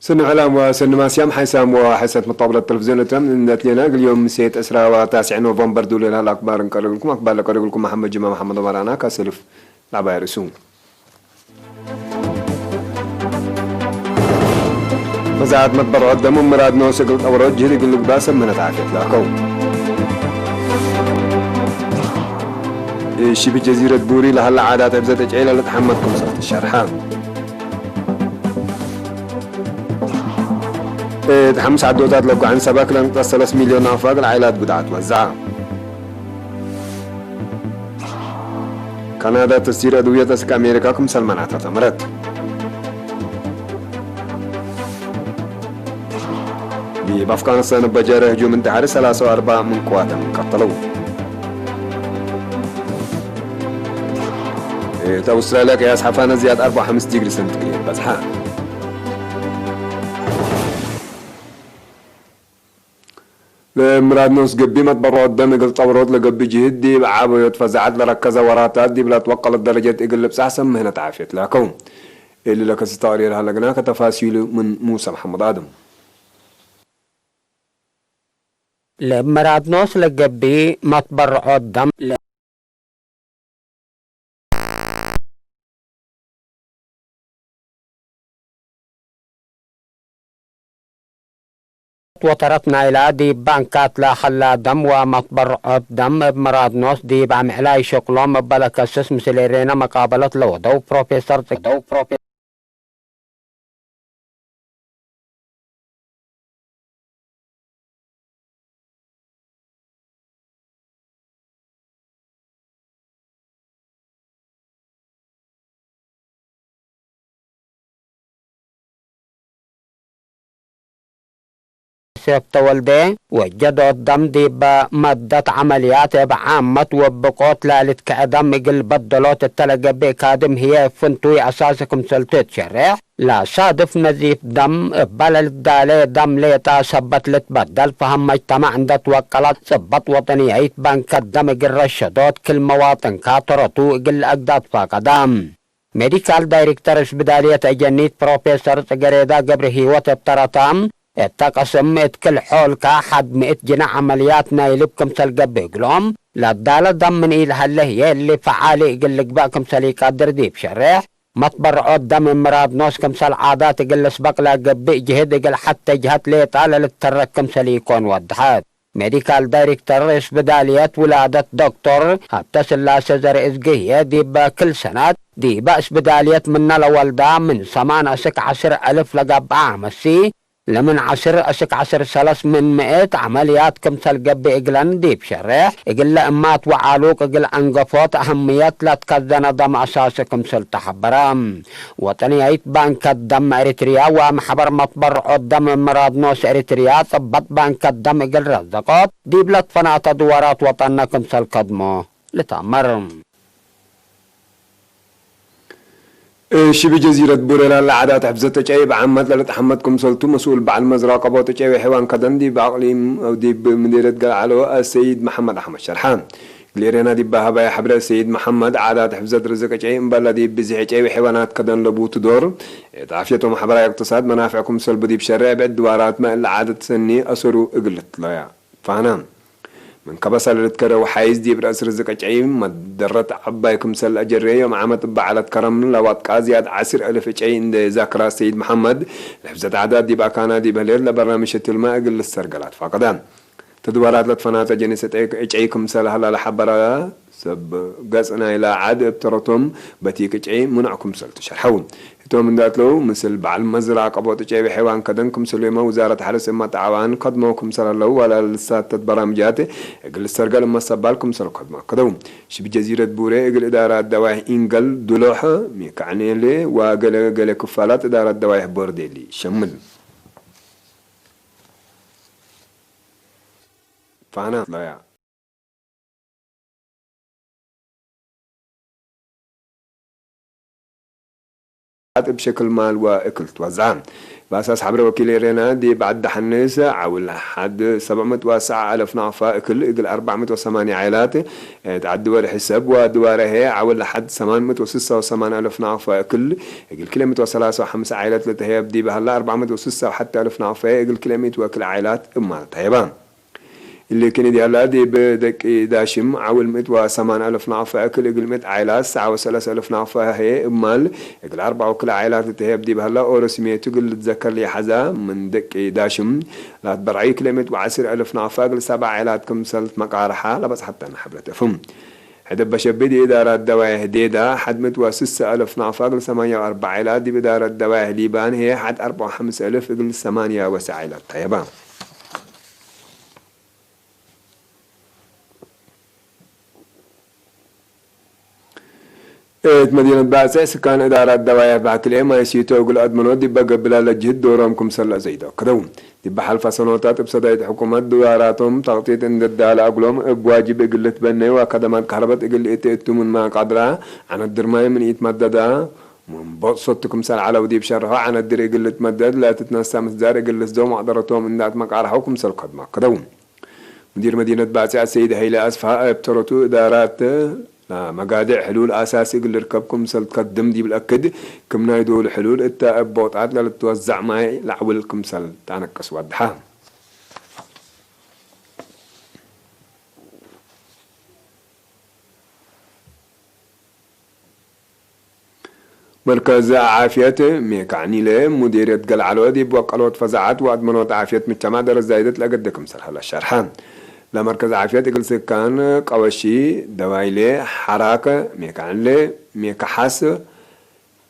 سن علام وسن ماسيام حيسام وحسة مطابلة التلفزيون تم لنا اليوم مسيت أسرة و9 نوفمبر دولنا الأخبار نقرأ لكم أخبار لكم محمد جمال محمد ومرانا كسلف العباية رسوم مزاد مدبر عدم مراد نوسق الأوراد جهد يقول لك باسم من تعافيت لكم شبه جزيرة بوري لها العادات أبزت أجعيلة لتحمدكم صوت الشرحان تحمس عدوتات لو عن سباك لنقص 3 مليون أفاق العائلات بدعة توزعها كندا تسير أدوية تسك أمريكا كم سلماناتها تمرت بأفغانستان بجارة هجوم انتحار 3 من قواتهم قتلوا أستراليا قياس حفانة زيادة 4.5 ديجري سنتيغراد بزحان مراد نوس قبي ما تبرع قدام يقل طورات لقبي جهدي بعابو يتفزعت لركزة وراتات دي بلا توقع الدرجات يقل لبس أحسن مهنة عافية لكم اللي لك ستارير هلقناك تفاصيل من موسى محمد آدم مراد نوس لقبي ما تبرع قدام وطرتنا إلى دي بانكات لا خلا دم ومطبر دم بمراد نوس دي بعم علاي شقلوم بلك اسس مسليرينا مقابلة لو دو بروفيسور سيبت والدي وجدوا الدم دي بمادة عمليات بعامة وبقوت لالت كأدم يقل بدلوت التلقى بكادم هي فنتوي أساسكم سلطت شريح لا صادف نزيف دم بلد دالي دم ليتا سبت لتبدل فهم مجتمع عند توكلت سبت وطني عيت بانك الدم يقل رشدوت كل مواطن كاترتو يقل أقداد فاقدام ميديكال دايركتور بدالية أجنيت بروفيسور تقريدا قبر هيوت ابترطام التقسم كل حول كاحد 100 جناح عمليات نايلبكم سلقب قلوم لا دالة دم من إلها اللي هي اللي فعالي يقلق باكم سليكات درديب شريح مطبر دم مراد نوس كم سل عادات يقل سبق لا قبي جهد يقل حتى جهت لي طالة للتركم سليكون ودحات ميديكال دايركتور رئيس بداليات ولادة دكتور هبتسل لا سزر إزقية دي بكل سنة دي بأس بداليات من الوالدة من 18,000 لقب عامسي لمن 10,000 عمليات كمثل قبي إقلان ديب شريح إقل إمات وعالوك إقل أنقفوت أهميات لا تكذن دم أساس كمثل تحبرام وطنيات بانك الدم إريتريا ومحبر مطبر الدم مراد نوس إريتريا ثبت بانك الدم إقل رزقات ديب لطفنات دوارات وطننا كمثل قدمو لتامر شبه جزيرة بوريلا العادات حفظت تجايب عمد لتحمدكم سلطو مسؤول بعد مزرعة قبوة تجايب حيوان كدن دي بأقليم أو دي بمديرة قلعلو السيد محمد أحمد شرحان ليرينا دي بهبايا حبر السيد محمد عادات حفظت رزق تجايب مبالا دي بزيح تجايب حيوانات كدن لبوت دور تعافيتهم حبر اقتصاد منافعكم سلب دي بشرع بعد دوارات ما إلا عادة سني أسروا إقلت لا فهنام من كبس الرتكرة وحايز دي برأس رزق أجعيم مدرت عبايكم سل أجرية ومعامة بعلة كرم لوات قازيات 10,000 أجعين دي ذاكرة سيد محمد لحفظت عداد دي باكانا دي بهلير لبرامج الماء قل السرقلات فقدان تدوارات لطفنات جنسة أجعيكم سل هلا لحبرا سب قصنا إلى عاد ابترتم بتيك أجعيم منعكم سل تشرحون تو من داتلو مثل بعل مزرعة قبوة تجايب حيوان كدنكم سليمة وزارة حرس إما تعاون قدموكم سر الله ولا لسات برامجات إقل السرقل ما سبالكم سر قدموا كدوم شب جزيرة بوري إقل إدارات دواح إنقل دلوحة ميكعني لي وقل كفالات إدارات دواح بورديلي شمل فانا لا يا بشكل مال وأكل توزعان بأساس حبر وكيل رينا دي بعد حنيس عول حد 709,000 نعفة كل إقل 408 عائلات تعد دوار حساب ودواره هي عول لحد 886,000 نعفة كل إقل كيلومتر 3.5 عائلات لتهيب دي بهلا 406 حتى 1000 نعفة إقل كيلومتر وكل عائلات إما تهيبان اللي كان دي هلا دي بدك داشم عول 108,000 نعفة أكل إقل 100 عائلات 3,000 نعفة هي إمال إقل 4 وكل عائلات تهيب دي بهلا أورسمية تقول تذكر لي حذا من دك داشم لا تبرعي كلمة 10,000 نعفة أقل 7 عائلات كم سلت مقارحة لا بس حتى أنا حبلت أفهم هذا بشبدي إدارة دواء هديدا حد 106,000 نعفة أقل 48 عائلات دي بإدارة دواء ليبان هي حد 54,000 أقل 8 عائلات تهيبان مدينة بعثة سكان إدارة الدوايا بعكلية ما يسيتو يقول أدمنو دي بقى بلا لجهد دورامكم سلا زيدا كدوم دي بحال فصنوتات بصدايد حكومات دواراتهم تغطية إن الدالة أقلهم بواجب إقلة بني وكدمات كهربات إقل إتئتو من ما قدرها عن الدرماي من يتمددها من بصوتكم سال على ودي بشرها عن الدر إقلة مدد لا تتنسى مصدار إقلة زدوم وقدرتهم إن دات مقارحوكم سال قدما كدوم مدير مدينة بعثة السيد هيلا أسفها ابترتو إدارات مقادع حلول أساسي اللي ركبكم سلتقدم دي بالأكد كم نايدو الحلول إتا أبوطعات لتوزع معي لعولكم سل تعنكس ودحا مركز عافية ميكعني له مديرية قلع الودي بوقلوت فزعات وأدمنوت عافية مجتمع درس زايدة لقدكم سل هلا الشرحان لمركز عافية تقل سكان قوشي دوايلي حراكة ميكعنلي ميكحاس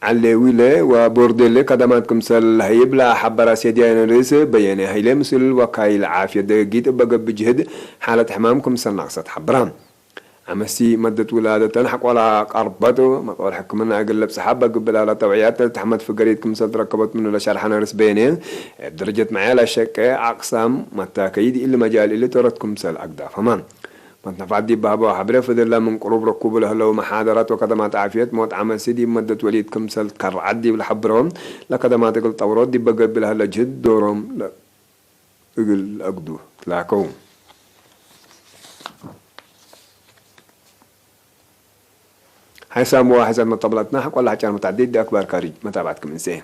علويلي وبورديلي قدماتكم سل هيبلا حبرا سيديان ريس بياني هيلي مسل وكايل عافية دقيت بقى بجهد حالة حمامكم سل ناقصة حبران عمسي مدة ولادة حق ولا قربته مقول حكمنا أقل بسحابة قبل على توعيات تحمد في قريتكم ستركبت منه لشرحنا رسبينين بدرجة معي لا شك أقسام متى كيد إلا مجال اللي تردكم سل أقدا فمان متنفع دي بابا وحبرة فضل الله من قروب ركوب له لو محاضرات وقدمات عافية موت عمسي دي مدة وليدكم سل كرعد دي بالحبرهم لقدمات قل طورات دي بقبل هلا جد دورهم لا أقل أقدو تلاكم حسام واحد من طبلتنا حق والله كان متعدد دي أكبر كاري متابعتكم إنسان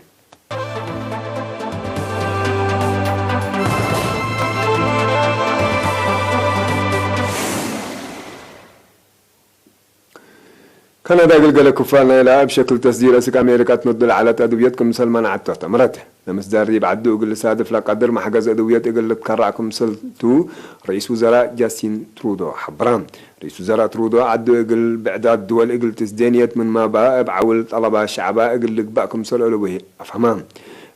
كندا قلقل كفالنا إلى بشكل تصدير أسك أمريكا تنضل على أدويتكم سلمان عدتها تمرته لمصدر دي بعدو قل سادف لقدر ما حجز أدويات قل تكرعكم سلتو رئيس وزراء جاستين ترودو حبران رئيس وزراء ترودو عدو قل بعداد دول قل تسدينيت من ما بقى بعول طلبة الشعباء قل لقباكم سلولوه أفهمان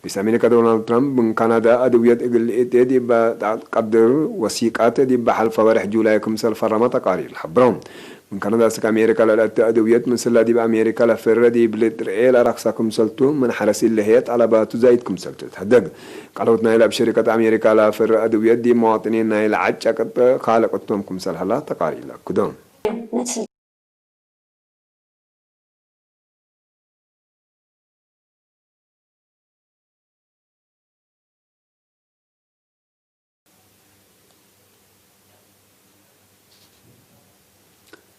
رئيس أمريكا دونالد ترامب من كندا أدويات قل إتدي بقدر وثيقات دي بحل فوارح جولايكم سل فرما تقارير حبران من كندا سك أمريكا لأت أدوية من سلا دي بأمريكا لفردي بلترئيل رقصكم سلتو من حرس اللي هي على باتو زايدكم سلتو تهدق قالوا نايل بشركة أمريكا لفر أدوية دي مواطنين نايل عجقت خالقتهم سل هلا تقارير كدوم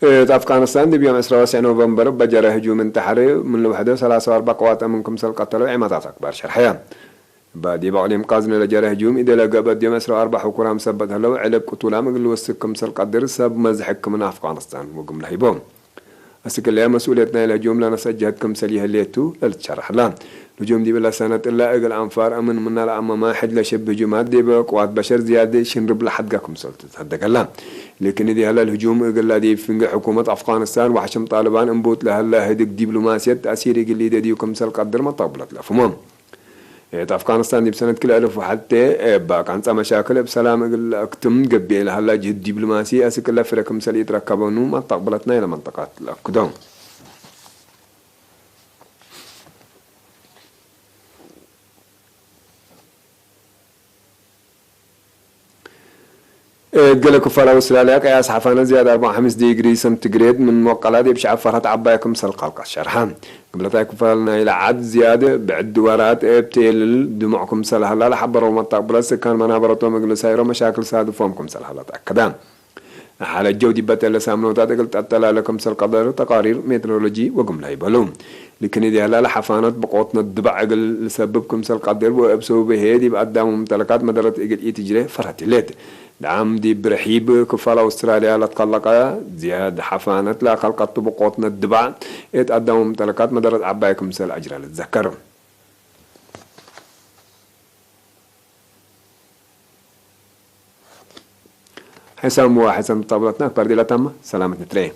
أفغانستان دي بيوم 29 نوفمبر بجرى هجوم انتحاري من الوحدة 3 قوات منكم سل قتلوا عمادات أكبر شرحيان بعدي بعلم قازنا لجرى هجوم إذا لقبت يوم 4 حكورة مسبت هلو علب قتولا مقل وسكم سل قدر سب مزحكم من أفغانستان وقم لهيبهم أسك اللي مسؤوليتنا الهجوم لنا سجهتكم سليها الليتو للشرح لان الهجوم دي بلا سنة إلا أقل أنفار أمن منا لأما ما حد لشب هجومات دي بقوات بشر زيادة شنرب لحدقكم سلطة هدك اللان لكن دي هلا الهجوم أقل دي في حكومة أفغانستان وحشم طالبان انبوت لهلا هدك دبلوماسية تأثير يقل دي ديوكم سل قدر ما طابلت لفمام أفغانستان دي بسنة كل ألف وحتى باك عن مشاكل بسلام أقل أكتم قبيل هلا جهد دبلوماسي أسك الله فركم سل يتركبونو ما تقبلتنا إلى منطقات الأكدام قال كفالة أستراليا قياس حفانة زيادة 4 ديجري سنتيغريد من موقعات يبشع فرحة عبايكم سلقالق الشرحان قبل تاي كفالنا إلى عد زيادة بعد دوارات ابتيل دموعكم سلهلا لحبر ومطاق كان منابرة ومجلس هايرو مشاكل سادة فومكم سلهلا تأكدام على الجودي بتل سامنو تاتقل تأتلا لكم سلقدر تقارير ميترولوجي وقملا يبالوم لكن إذا هلا حفانات بقوتنا الدبع أقل لسببكم سلقدر وأبسو بهيدي بقدام ممتلكات مدرت إقل إتجري فرهتلت دعم دي برحيب كفالة أستراليا لتقلقا زياد حفانات لا خلقت بقوتنا الدبع إتقدام ممتلكات مدرت عبايكم سل أجرى لتذكر حسام وحسام طابلتنا بردي لا تم سلامة نتريه